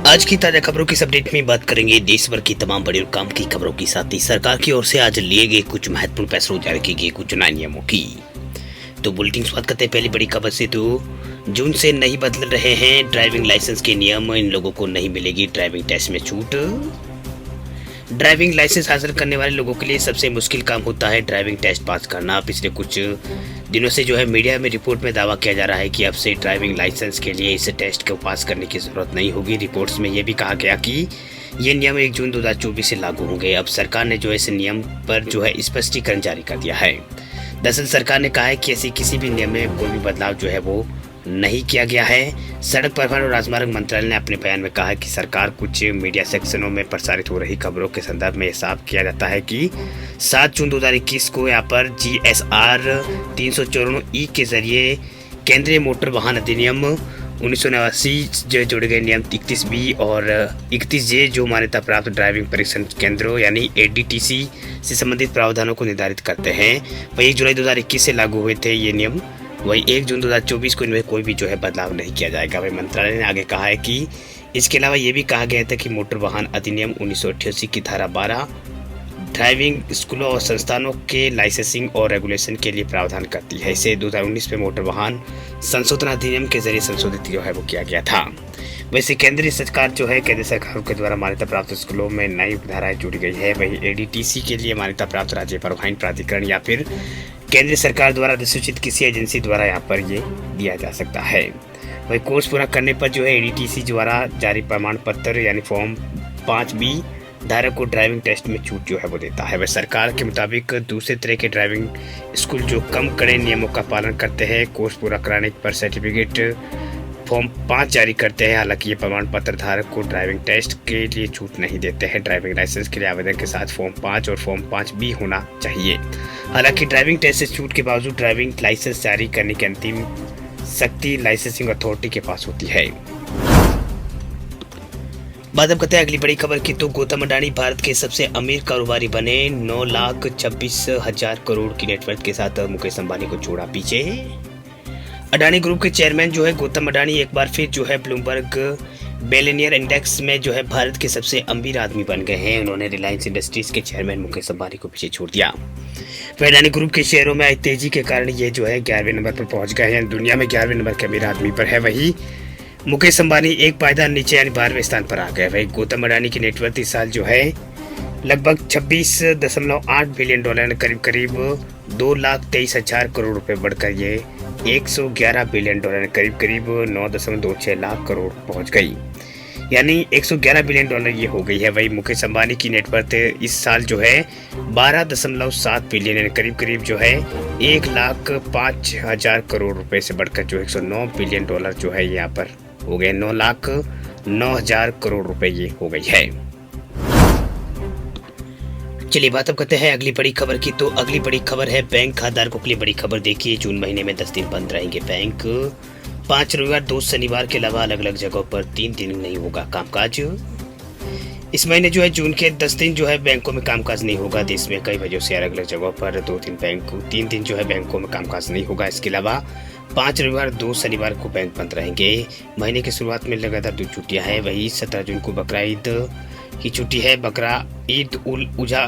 आज की ताजा खबरों की अपडेट में बात करेंगे देश भर की तमाम बड़ी और काम की खबरों के साथ ही सरकार की ओर से आज लिए गए कुछ महत्वपूर्ण फैसलों जारी किए गए कुछ नए नियमों की। तो बुलेटिन शुरुआत करते हैं पहली बड़ी खबर से। तो जून से नहीं बदल रहे हैं ड्राइविंग लाइसेंस के नियम, इन लोगों को नहीं मिलेगी ड्राइविंग टेस्ट में छूट। ड्राइविंग लाइसेंस हासिल करने वाले लोगों के लिए सबसे मुश्किल काम होता है ड्राइविंग टेस्ट पास करना। पिछले कुछ दिनों से मीडिया में रिपोर्ट में दावा किया जा रहा है कि अब से ड्राइविंग लाइसेंस के लिए इस टेस्ट को पास करने की जरूरत नहीं होगी। रिपोर्ट्स में यह भी कहा गया कि ये नियम 1 जून 2024 से लागू होंगे। अब सरकार ने इस नियम पर स्पष्टीकरण जारी कर दिया है। दरअसल सरकार ने कहा है कि ऐसी किसी भी नियम में कोई भी बदलाव वो नहीं किया गया है। सड़क परिवहन और राजमार्ग मंत्रालय ने अपने बयान में कहा है कि सरकार कुछ मीडिया सेक्शनों में प्रसारित हो रही खबरों के संदर्भ में साफ किया जाता है कि 7 जून 2021 को यहाँ पर GSR 394E के जरिए केंद्रीय मोटर वाहन अधिनियम 1989 जो जोड़े गए नियम 31B और 31J जो मान्यता प्राप्त ड्राइविंग परीक्षण केंद्रों यानी ADTC से संबंधित प्रावधानों को निर्धारित करते हैं। वही 1 जुलाई 2021 से लागू हुए थे ये नियम। वही 1 जून 2024 को इनमें कोई भी बदलाव नहीं किया जाएगा। वही मंत्रालय ने आगे कहा है कि इसके अलावा ये भी कहा गया था कि मोटर वाहन अधिनियम 1988 की धारा 12 ड्राइविंग स्कूलों और संस्थानों के लाइसेंसिंग और रेगुलेशन के लिए प्रावधान करती है। इसे 2019 में मोटर वाहन संशोधन अधिनियम के जरिए संशोधित वो किया गया था। वैसे केंद्रीय सरकार केंद्र सरकार के द्वारा मान्यता प्राप्त स्कूलों में नई धाराएं जुड़ी गई है। वही ADTC के लिए मान्यता प्राप्त राज्य परिवहन प्राधिकरण या फिर केंद्र सरकार द्वारा अधिसूचित किसी एजेंसी द्वारा यहाँ पर ये दिया जा सकता है। वही कोर्स पूरा करने पर ADTC द्वारा जारी प्रमाण पत्र यानी फॉर्म 5B धारक को ड्राइविंग टेस्ट में छूट वो देता है। वह सरकार के मुताबिक दूसरे तरह के ड्राइविंग स्कूल जो कम कड़े नियमों का पालन करते हैं कोर्स पूरा कराने पर सर्टिफिकेट फॉर्म 5 जारी करते हैं। हालांकि ये प्रमाण पत्र धारक को ड्राइविंग टेस्ट के लिए छूट नहीं देते हैं। ड्राइविंग लाइसेंस के लिए आवेदन के साथ फॉर्म 5 और फॉर्म 5B होना चाहिए। हालांकि ड्राइविंग टेस्ट से छूट के बावजूद ड्राइविंग लाइसेंस जारी करने की अंतिम शक्ति लाइसेंसिंग अथॉरिटी के पास होती है। बात अब करते हैं अगली बड़ी खबर की। तो गौतम अडानी भारत के सबसे अमीर कारोबारी बने। 9,26,000 करोड़ की नेटवर्थ के साथ मुकेश अंबानी को छोड़ा पीछे। अडानी ग्रुप के चेयरमैन गौतम अडानी एक बार फिर ब्लूमबर्ग बिलियनियर इंडेक्स में भारत के सबसे अमीर आदमी बन गए हैं। उन्होंने रिलायंस इंडस्ट्रीज के चेयरमैन मुकेश अंबानी को पीछे छोड़ दिया। अडानी ग्रुप के शेयरों में आई तेजी के कारण ये 11वें नंबर पर पहुंच गए हैं। दुनिया में 11वें नंबर के अमीर आदमी पर है। वही मुकेश अंबानी एक पायदान नीचे यानी 12वें स्थान पर आ गए। वही गौतम अडानी की नेटवर्थ इस साल लगभग 26.8 बिलियन डॉलर करीब 2,23,000 करोड़ रुपए बढ़कर ये 111 बिलियन डॉलर करीब 9.26 लाख करोड़ पहुंच गई, यानी 111 बिलियन डॉलर ये हो गई है। वही मुकेश अंबानी की नेटवर्थ इस साल 12.7 बिलियन करीब 1,05,000 करोड़ रुपए से बढ़कर 109 बिलियन डॉलर यहाँ पर हो गए। 9,09,000 करोड़ रुपए ये हो गई है। चलिए बात अब करते हैं अगली बड़ी खबर की। तो अगली बड़ी खबर है बैंक खाताधारकों के लिए बड़ी खबर। देखिए जून महीने में 10 दिन बंद रहेंगे बैंक। 5 रविवार 2 शनिवार के अलावा अलग अलग जगहों पर 3 दिन नहीं होगा कामकाज। इस महीने जून के 10 दिन बैंकों में कामकाज नहीं होगा। देश में कई वजहों से अलग अलग जगहों पर 3 दिन बैंकों में कामकाज नहीं होगा। इसके अलावा 5 रविवार 2 शनिवार को बैंक बंद रहेंगे। महीने की शुरुआत में लगातार 2 छुट्टियां हैं। वही 17 जून को बकरा ईद की छुट्टी है। बकरा ईद उल उजा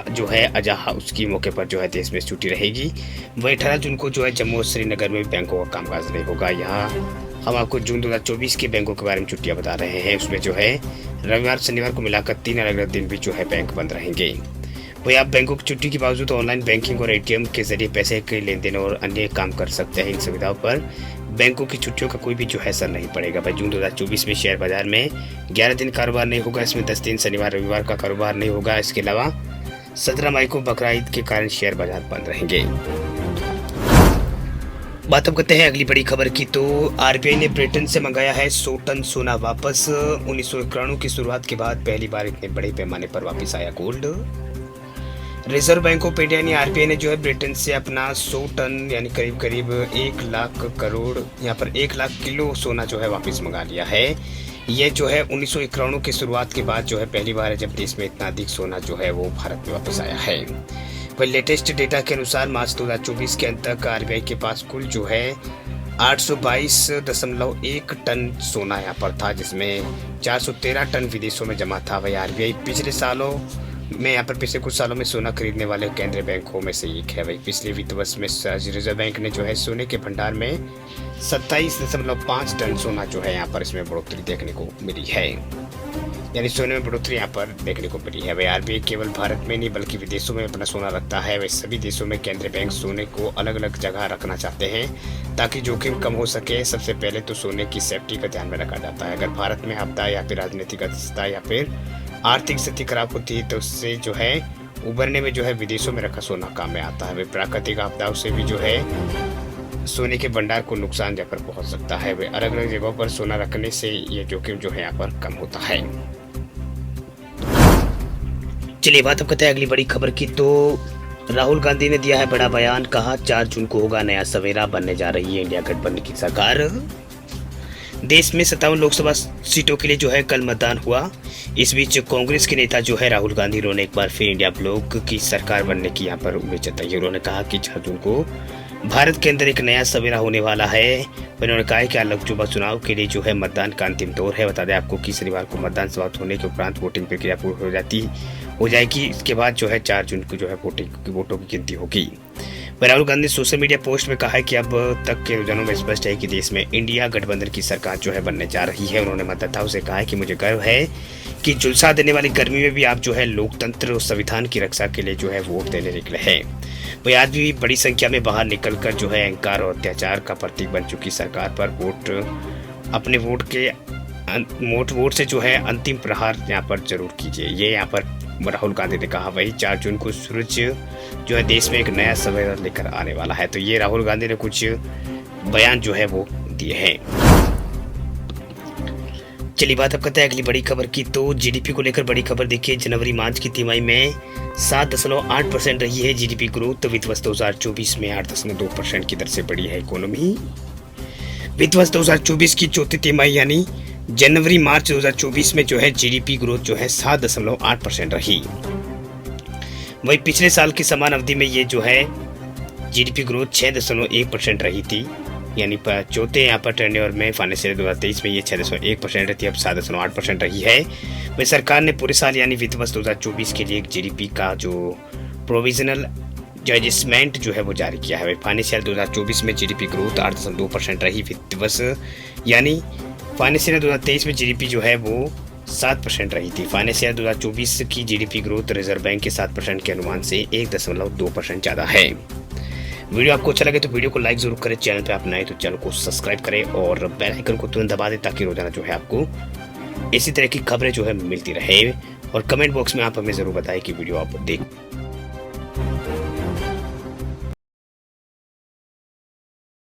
अजहा उसकी मौके पर देश में छुट्टी रहेगी। वही 18 जून को जम्मू और श्रीनगर में बैंकों का कामकाज नहीं होगा। यहाँ हम आपको जून 2024 के बैंकों के बारे में छुट्टियां बता रहे हैं। उसमें रविवार शनिवार को मिलाकर 3 अलग अलग दिन भी बैंक बंद रहेंगे। वही आप बैंकों की छुट्टी के बावजूद ऑनलाइन बैंकिंग और ATM के जरिए पैसे के लेन देन और अन्य काम कर सकते हैं। इन सुविधाओं पर बैंकों की छुट्टियों का कोई भी असर नहीं पड़ेगा। भाई जून 2024 में शेयर बाजार में 11 दिन कारोबार नहीं होगा। इसमें 10 दिन शनिवार रविवार का कारोबार नहीं होगा। इसके अलावा 17 मई को बकरा ईद के कारण शेयर बाजार बंद रहेंगे। बात अब करते हैं अगली बड़ी खबर की। तो RBI ने ब्रिटेन से मंगाया है 100 टन सोना वापस। 1991 की शुरुआत के बाद पहली बार इतने बड़े पैमाने पर वापस आया gold. Reserve bank of India यानी RBI ने ब्रिटेन से अपना 100 टन यानी करीब 1 लाख करोड़ यहाँ पर 1 लाख किलो सोना वापस मंगा लिया है। ये 1991 की शुरुआत के बाद पहली बार है जब देश में इतना अधिक सोना वो भारत में वापस आया है। वह लेटेस्ट डेटा के अनुसार मार्च 2024 के अंत तक RBI के पास कुल 822.1 टन सोना यहाँ पर था, जिसमें 413 टन विदेशों में जमा था। वही आरबीआई पिछले सालों में यहाँ पर पिछले कुछ सालों में सोना खरीदने वाले केंद्रीय बैंकों में से एक है। वही पिछले वित्त वर्ष में रिजर्व बैंक ने जो है सोने के भंडार में 27.5 टन सोना जो है यहाँ पर इसमें बढ़ोतरी देखने को मिली है, यानी सोने में बढ़ोतरी यहाँ पर देखने को मिली है। वही आरबीआई केवल भारत में नहीं बल्कि विदेशों में अपना सोना रखता है। वही सभी देशों में केंद्रीय बैंक सोने को अलग अलग जगह रखना चाहते हैं ताकि जोखिम कम हो सके। सबसे पहले तो सोने की सेफ्टी का ध्यान में रखा जाता है। अगर भारत में आपदा या फिर राजनीतिक अस्थिरता या फिर आर्थिक स्थिति खराब होती है तो उससे जो है उबरने में जो है विदेशों में रखा सोना काम में आता है। वही प्राकृतिक आपदाओं से भी जो है सोने के भंडार को नुकसान यहाँ पर पहुंच सकता है। वे अलग अलग जगहों पर सोना रखने से ये जोखिम जो है यहाँ पर कम होता है। चलिए बात अब करते हैं अगली बड़ी खबर की। तो राहुल गांधी ने दिया है बड़ा बयान, कहा 4 जून को होगा नया सवेरा, बनने जा रही है इंडिया गठबंधन की सरकार। देश में 57 लोकसभा सीटों के लिए जो है कल मतदान हुआ। इस बीच कांग्रेस के नेता जो है राहुल गांधी, उन्होंने एक बार फिर इंडिया ब्लॉक की सरकार बनने की यहाँ पर उम्मीद जताई। उन्होंने कहा कि 4 जून को भारत के अंदर एक नया सवेरा होने वाला है। उन्होंने कहा कि लोकसभा चुनाव के लिए जो है मतदान का अंतिम दौर है। बता दें आपको कि शनिवार को मतदान समाप्त होने के उपरांत वोटिंग प्रक्रिया पूरी हो जाएगी। इसके बाद जो है 4 जून को जो है वोटों की गिनती होगी। राहुल गांधी ने सोशल मीडिया पोस्ट में कहा है कि अब तक के रुझानों में स्पष्ट है कि देश में इंडिया गठबंधन की सरकार जो है बनने जा रही है। उन्होंने मतदाताओं से कहा है कि मुझे गर्व है कि झुलसा देने वाली गर्मी में भी आप जो है लोकतंत्र और संविधान की रक्षा के लिए जो है वोट देने निकले हैं। वही आज भी बड़ी संख्या में बाहर निकलकर जो है अहंकार और अत्याचार का प्रतीक बन चुकी सरकार पर अपने वोट से जो है अंतिम प्रहार यहाँ पर जरूर कीजिए, ये यहाँ पर राहुल गांधी ने कहा। वही 4 जून को सूरज जो है देश में एक नया सवेरा लेकर आने वाला है। तो ये राहुल गांधी ने कुछ बयान जो है वो दिए हैं। चलिए बात अब करते हैं अगली बड़ी खबर की। तो जीडीपी को लेकर बड़ी खबर देखिए। जनवरी मार्च की तिमाही में 7.8% रही है जीडीपी ग्रोथ। वित्त वर्ष 2024 में 8.2% की दर से बढ़ी है इकोनॉमी। वित्त वर्ष 2024 की चौथी तिमाही यानी जनवरी मार्च 2024 में जो है जीडीपी ग्रोथ जो है 7.8% रही। वही पिछले साल की समान अवधि में ये जो है जीडीपी ग्रोथ 6.1% रही थी, यानी चौथे यहाँ पर टर्नओवर में फाइनेंशियल 2023 में ये 6.1% रहती है, अब 7.8% रही है। वही सरकार ने पूरे साल यानी वित्त वर्ष 2024 के लिए एक जीडीपी का जो प्रोविजनल एडजस्टमेंट जो है वो जारी किया है। फाइनेंशियल 2024 में जीडीपी ग्रोथ 8.2% रही। वित्त वर्ष यानी फाइनेंशियल 2023 में जीडीपी जो है वो 7% रही थी। फाइनेंशियल 2024 की जीडीपी ग्रोथ रिजर्व बैंक के 7% के अनुमान से 1.2% ज़्यादा है। वीडियो आपको अच्छा लगे तो वीडियो को लाइक जरूर करें। चैनल पे आप नए तो चैनल को सब्सक्राइब करें और बेल आइकन को तुरंत दबा दें ताकि रोजाना जो है आपको इसी तरह की खबरें जो है मिलती रहे। और कमेंट बॉक्स में आप हमें ज़रूर बताएं कि वीडियो आप देख